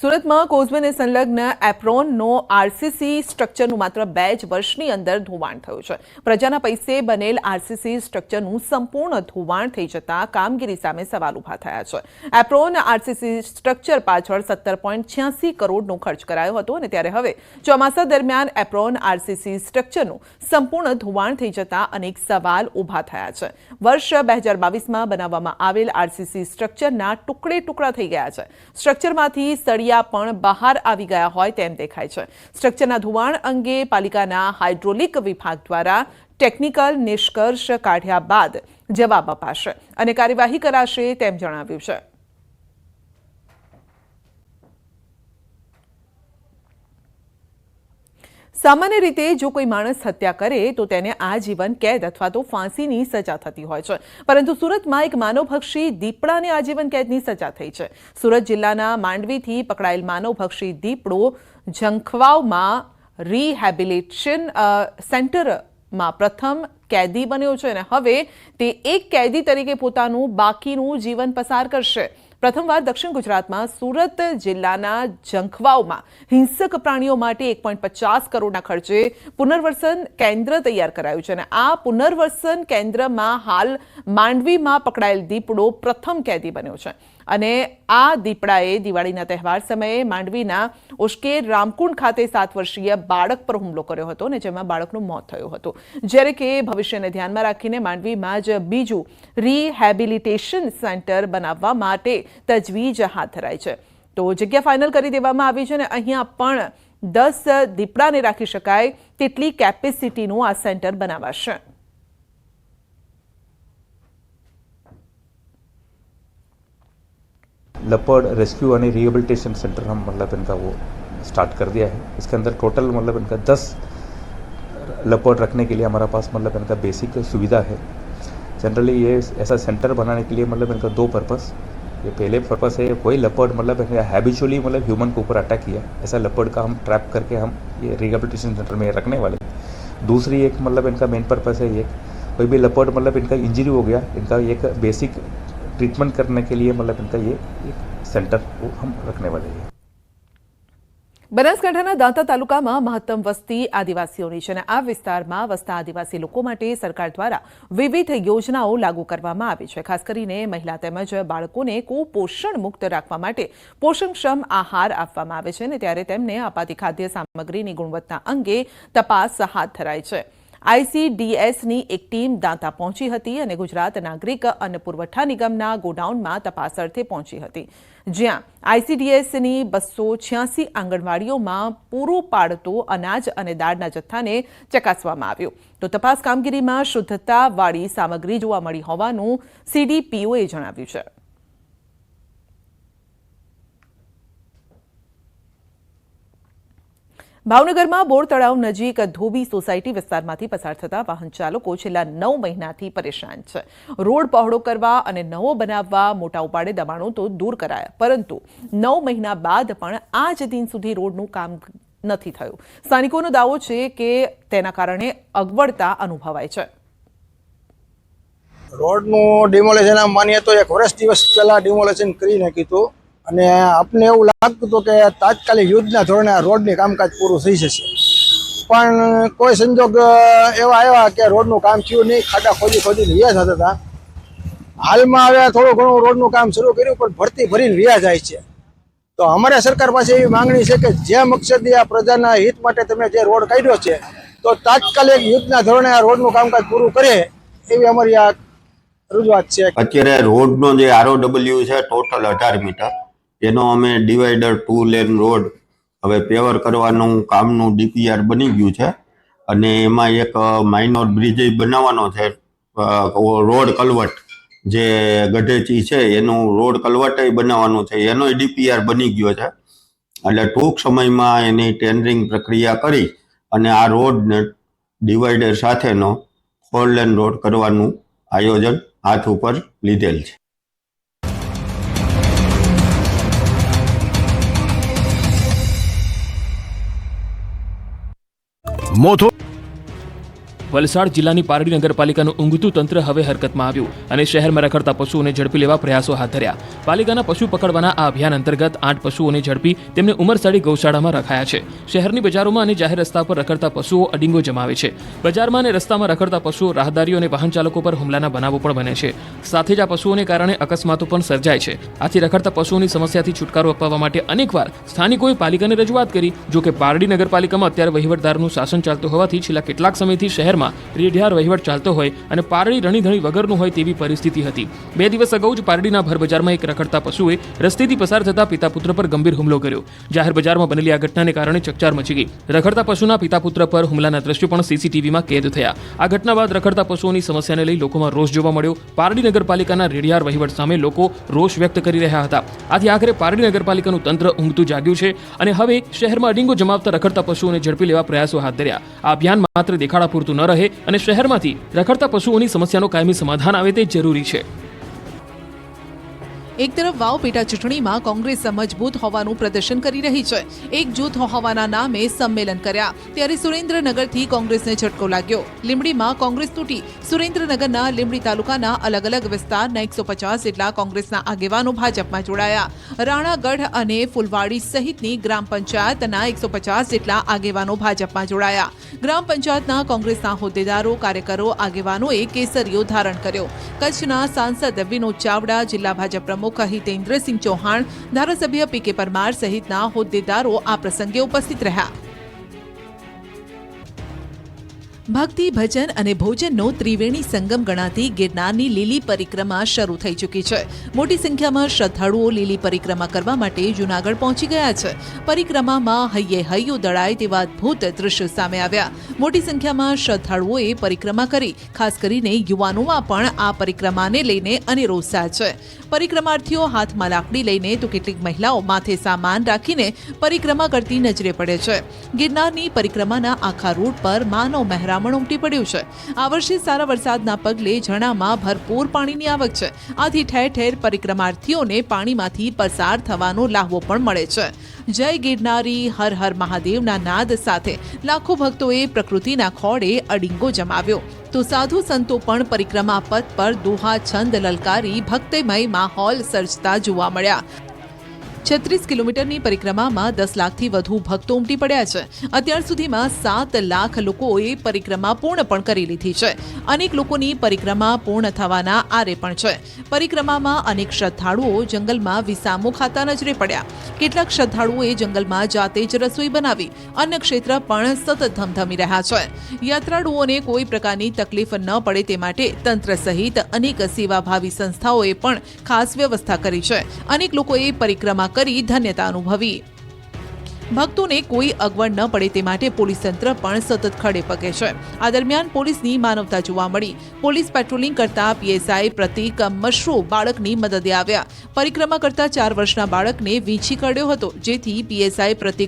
સુરતમાં કોઝવેને સંલગ્ન એપ્રોનનો આરસીસી સ્ટ્રક્ચરનું માત્ર 2 જ વર્ષની અંદર ધોવાણ થયું છે। પ્રજાના પૈસે બનેલ આરસીસી સ્ટ્રક્ચરનું સંપૂર્ણ ધોવાણ થઈ જતા કામગીરી સામે સવાલ ઊભા થયા છે। એપ્રોન આરસીસી સ્ટ્રક્ચર પાછળ 17.86 કરોડનો ખર્ચ કરાયો હતો અને ત્યારે હવે ચોમાસા દરમિયાન એપ્રોન આરસીસી સ્ટ્રક્ચરનું સંપૂર્ણ ધોવાણ થઈ જતા અનેક સવાલ ઊભા થયા છે। વર્ષ 2022માં બનાવવામાં આવેલ આરસીસી સ્ટ્રક્ચરના ટુકડે ટુકડા થઈ ગયા છે। સ્ટ્રક્ચરમાંથી સળિયા પણ બહાર આવી ગયા હોય તેમ દેખાય છે। સ્ટ્રક્ચરના ધોવાણ અંગે પાલિકાના હાઇડ્રોલિક વિભાગ દ્વારા ટેકનિકલ નિષ્કર્ષ કાઢ્યા બાદ જવાબ અપાશે અને કાર્યવાહી કરાશે તેમ જણાવ્યું છે। सामान्य रीते जो कोई माणस हत्या करे तो तेने आजीवन कैद अथवा तो फांसीनी सजा थती होय छे, परंतु सूरतमां एक मानवभक्षी दीपड़ाने आजीवन कैदनी सजा थई छे। सूरत जिल्लाना मांडवीथी पकड़ायेल मानवभक्षी दीपड़ो झंखवावमां रिहेबिलिटेशन सेंटरमां प्रथम कैदी बन्यो छे अने हवे ते एक कैदी तरीके पोतानुं बाकीनुं जीवन पसार करशे। प्रथमवार दक्षिण गुजरातमां सूरत जिल्लाना झंखवावमां हिंसक प्राणीओ माटे 1.50 करोड़ना खर्चे पुनर्वसन केन्द्र तैयार करायुं छे। आ पुनर्वसन केन्द्रमां हाल मांडवीमां पकड़ायेल दीपड़ो प्रथम कैदी बन्यो छे અને આ દીપડાએ દિવાળીના તહેવાર સમયે માંડવીના ઉશ્કેર રામકુંડ ખાતે 7 વર્ષીય બાળક પર હુમલો કર્યો હતો અને જેમાં બાળકનું મોત થયું હતું, જ્યારે કે ભવિષ્યને ધ્યાનમાં રાખીને માંડવીમાં જ બીજું રિહેબિલિટેશન સેન્ટર બનાવવા માટે તજવીજ હાથ ધરાઈ છે। તો જગ્યા ફાઇનલ કરી દેવામાં આવી છે અને અહીંયા પણ 10 દીપડાને રાખી શકાય તેટલી કેપેસિટીનું આ સેન્ટર બનાવાશે। लेपर्ड रेस्क्यू और रिहेबिलिटेशन सेंटर हम मतलब इनका वो स्टार्ट कर दिया है। इसके अंदर टोटल मतलब इनका 10 लेपर्ड रखने के लिए हमारा पास मतलब इनका बेसिक सुविधा है। जनरली ये ऐसा सेंटर बनाने के लिए मतलब इनका 2 पर्पस। ये पहले पर्पस है, कोई लेपर्ड मतलब हैबिचुअली मतलब ह्यूमन के ऊपर अटैक किया, ऐसा लेपर्ड का हम ट्रैप करके हम ये रिहेबिलिटेशन सेंटर में रखने वाले। दूसरी एक मतलब इनका मेन पर्पस है, ये कोई भी लेपर्ड मतलब इनका इंजरी हो गया, इनका एक बेसिक ट्रीटमेंट करने के लिए मतलब इनका ये एक सेंटर वो हम रखने वाले हैं। બનાસકાંઠાના દાંતા તાલુકામાં મહત્તમ વસ્તી આદિવાસીઓની છે અને આ વિસ્તારમાં વસતા આદિવાસી લોકો માટે સરકાર દ્વારા વિવિધ યોજનાઓ લાગુ કરવામાં આવી છે। ખાસ કરીને મહિલા તેમજ બાળકોને કુપોષણ મુક્ત રાખવા માટે પોષણક્ષમ આહાર આપવામાં આવે છે અને ત્યારે તેમને અપાતી ખાદ્ય સામગ્રીની ગુણવત્તા અંગે તપાસ હાથ ધરાઈ છે। આઈસીડીએસની એક ટીમ દાંતા પહોંચી હતી અને ગુજરાત નાગરિક અન્ન પુરવઠા નિગમના ગોડાઉનમાં તપાસ અર્થે પહોંચી હતી, જ્યાં આઈસીડીએસની 286 આંગણવાડીઓમાં પૂરું પાડતો અનાજ અને દાળના જથ્થાને ચકાસવામાં આવ્યો તો તપાસ કામગીરીમાં શુદ્ધતાવાળી સામગ્રી જોવા મળી હોવાનું સીડીપીઓએ જણાવ્યું છે। ભાવનગરમાં બોર તળાવ નજીક ધોબી સોસાયટી વિસ્તારમાંથી પસાર થતા વાહન ચાલકો છેલ્લા 9 મહિનાથી પરેશાન છે। રોડ પહોળો કરવા અને નવો બનાવવા મોટા ઉપાડે દબાણો તો દૂર કરાયા, પરંતુ 9 મહિના બાદ પણ આજ દિન સુધી રોડનું કામ નથી થયું। સ્થાનિકોનો દાવો છે કે તેના કારણે અગવડતા અનુભવાય છે। રોડનું ડિમોલેશન આમ માનીએ તો 1 વર્ષ દિવસ પહેલા ડિમોલેશન કરી નાખ્યું હતું અને આપને એવું લાગતું હતું કે તાત્કાલિક યુદ્ધના ધોરણે આ રોડની કામકાજ પૂરું થઈ જશે, પણ કોઈ સંજોગ એવા આવ્યા કે રોડનું કામ થયું નહીં। ખાડા ખોદીને રહ્યા જતા હતા। હાલમાં હવે થોડું ઘણું રોડનું કામ શરૂ કર્યું પણ ભરતી ભરીને રહ્યા જાય છે। તો અમારે સરકાર પાસે એવી માંગણી છે કે જે મકસદે આ પ્રજાના હિત માટે તમે જે રોડ કાઢ્યો છે તો તાત્કાલિક યુદ્ધના ધોરણે આ રોડનું કામકાજ પૂરું કરે એવી અમારી આ રજૂઆત છે। અત્યારે રોડનો જે ROW છે ટોટલ 18 મીટર, એનો અમે ડિવાઈડર 2 લેન રોડ હવે પેવર કરવાનું કામનું DPR બની ગયું છે અને એમાં એક માઇનોર બ્રિજ બનાવવાનો છે। રોડ કલવટ જે ગઢેચી છે એનું રોડ કલવટ બનાવવાનું છે, એનો DPR બની ગયો છે। એટલે ટૂંક સમયમાં એની ટેન્ડરિંગ પ્રક્રિયા કરી અને આ રોડને ડિવાઈડર સાથેનો 4 લેન રોડ કરવાનું આયોજન હાથ ઉપર લીધેલ છે। વલસાડ જિલ્લાની પારડી નગરપાલિકાનું ઊંઘતું તંત્ર હવે હરકતમાં આવ્યું અને શહેરમાં રખડતા પશુઓને ઝડપી લેવા પ્રયાસો હાથ ધર્યા. પાલિકાના પશુ પકડવાના આ અભિયાન અંતર્ગત 8 પશુઓને ઝડપી તેમને ઉમરસાડી ગૌશાળામાં રખાયા છે. શહેરની બજારોમાં અને જાહેર રસ્તા પર રખડતા પશુઓ અડીંગો જમાવે છે. બજારમાં અને રસ્તામાં રખડતા પશુઓ રાહદારીઓ અને વાહન ચાલકો પર હુમલાના બનાવો પણ બને છે. સાથે જ આ પશુઓને કારણે અકસ્માતો પણ સર્જાય છે. આથી રખડતા પશુઓની સમસ્યાથી છુટકારો અપાવવા માટે અનેકવાર સ્થાનિકોએ પાલિકાને રજૂઆત કરી. જો કે પારડી નગરપાલિકામાં અત્યારે વહીવટદારનું શાસન ચાલતું હોવાથી છેલ્લા કેટલાક સમયથી શહેરમાં રેઢિયાર વહીવટ ચાલતો હોય અને પારડી રણીધણી વગરનું હોય તેવી પરિસ્થિતિ હતી. 2 દિવસ અગાઉ જ પારડીના ભર બજારમાં એક રખડતા પશુએ રસ્તેથી પસાર થતા પિતા પુત્ર પર ગંભીર હુમલો કર્યો. જાહેર બજારમાં બનેલી આ ઘટનાને કારણે ચકચાર મચી ગઈ. રખડતા પશુના પિતા પુત્ર પર હુમલાના દ્રશ્યો પણ સીસીટીવીમાં કેદ થયા. આ ઘટના બાદ રખડતા પશુઓની સમસ્યાને લઈ લોકોમાં રોષ જોવા મળ્યો. પારડી નગરપાલિકાના રેઢિયાર વહીવટ સામે લોકો રોષ વ્યક્ત કરી રહ્યા હતા. આથી આખરે પારડી નગરપાલિકાનું તંત્ર ઊંઘતું જાગ્યું છે અને હવે શહેરમાં અડીંગો જમાવતા રખડતા પશુઓને ઝડપી લેવા પ્રયાસો હાથ ધર્યા. આ અભિયાન માત્ર દેખાડા પૂરતું ન રહે અને શહેરમાંથી રખડતા પશુઓની સમસ્યાનો કાયમી સમાધાન આવે તે જરૂરી છે. એક તરફ વાવ પેટા ચૂંટણીમાં કોંગ્રેસ મજબૂત હોવાનું પ્રદર્શન કરી રહી છે. એક જૂથ હોવાના નામે સંમેલન કર્યા ત્યારે સુરેન્દ્રનગરથી કોંગ્રેસને ઝટકો લાગ્યો. લીંબડીમાં કોંગ્રેસ તૂટી. સુરેન્દ્રનગરના લીંબડી તાલુકાના અલગ અલગ વિસ્તારના 150 જેટલા કોંગ્રેસના આગેવાનો ભાજપમાં જોડાયા. રાણાગઢ અને ફુલવાડી સહિતની ગ્રામ પંચાયતના 150 જેટલા આગેવાનો ભાજપમાં જોડાયા. ગ્રામ પંચાયતના કોંગ્રેસના હોદ્દેદારો, કાર્યકરો, આગેવાનોએ કેસરીઓ ધારણ કર્યો. કચ્છના સાંસદ વિનોદ ચાવડા, જિલ્લા ભાજપ પ્રમુખ હિતેન્દ્રસિંહ ચૌહાણ, ધારાસભ્ય પીકે પરમાર સહિતના હોદ્દેદારો આ પ્રસંગે ઉપસ્થિત રહ્યા. ભક્તિ, ભજન અને ભોજનનો ત્રિવેણી સંગમ ગણાતી ગિરનારની લીલી પરિક્રમા શરૂ થઈ ચૂકી છે. મોટી સંખ્યામાં શ્રદ્ધાળુઓ લીલી પરિક્રમા કરવા માટે જૂનાગઢ પહોંચી ગયા છે. પરિક્રમામાં હૈયે હૈયું દળાય તેવા અદ્ભુત દ્રશ્યો સામે આવ્યા. મોટી સંખ્યામાં શ્રદ્ધાળુઓએ પરિક્રમા કરી. ખાસ કરીને યુવાનોમાં પણ આ પરિક્રમાને લઈને અનેરો ઉત્સાહ છે. પરિક્રમાર્થીઓ હાથમાં લાકડી લઈને તો કેટલીક મહિલાઓ માથે સામાન રાખીને પરિક્રમા કરતી નજરે પડે છે. ગિરનારની પરિક્રમાના આખા રૂટ પર માનવ મહેરામણ ઉમટી પડ્યું છે. આ વર્ષે સારા વરસાદના પગલે ઝરણામાં ભરપૂર પાણીની આવક છે. આથી ઠેર ઠેર પરિક્રમાર્થીઓને પાણીમાંથી પસાર થવાનો લાહવો પણ મળે છે. જય ગિરનારી, હર હર મહાદેવના નાદ સાથે લાખો ભક્તોએ પ્રકૃતિના ખોળે અડીંગો જમાવ્યો. તો સાધુ સંતો પણ પરિક્રમા પથ પર દોહા છંદ લલકારી ભક્તિમય માહોલ સર્જતા જોવા મળ્યા. 36 કિલોમીટરની પરિક્રમામાં 10 લાખથી વધુ ભક્તો ઉમટી પડ્યા છે. અત્યાર સુધીમાં 7 લાખ લોકોએ પરિક્રમા પૂર્ણ પણ કરી લીધી છે. અનેક લોકોની પરિક્રમા પૂર્ણ થવાના આરે પણ છે. પરિક્રમામાં અનેક શ્રદ્ધાળુઓ જંગલમાં વિસામો ખાતા નજરે પડ્યા. કેટલાક શ્રદ્ધાળુઓએ જંગલમાં જાતે જ રસોઈ બનાવી. અન્ન ક્ષેત્ર પણ સતત ધમધમી રહ્યા છે. યાત્રાળુઓને કોઈ પ્રકારની તકલીફ ન પડે તે માટે તંત્ર સહિત અનેક સેવાભાવી સંસ્થાઓએ પણ ખાસ વ્યવસ્થા કરી છે. અનેક લોકોએ પરિક્રમા કરી ધન્યતા અનુભવી. ભક્તોને કોઈ અગવડ ન પડે તે માટે પોલીસ તંત્ર પણ સતત ખડે પગે છે. આ દરમિયાન પોલીસની માનવતા જોવા મળી. પોલીસ પેટ્રોલિંગ કરતા પીએસઆઈ પ્રતિક મશરૂ બાળકની મદદે આવ્યા. પરિક્રમા કરતા 4 વર્ષના બાળકને વીંછી કાઢ્યો હતો, જેથી પીએસઆઈ પ્રતિક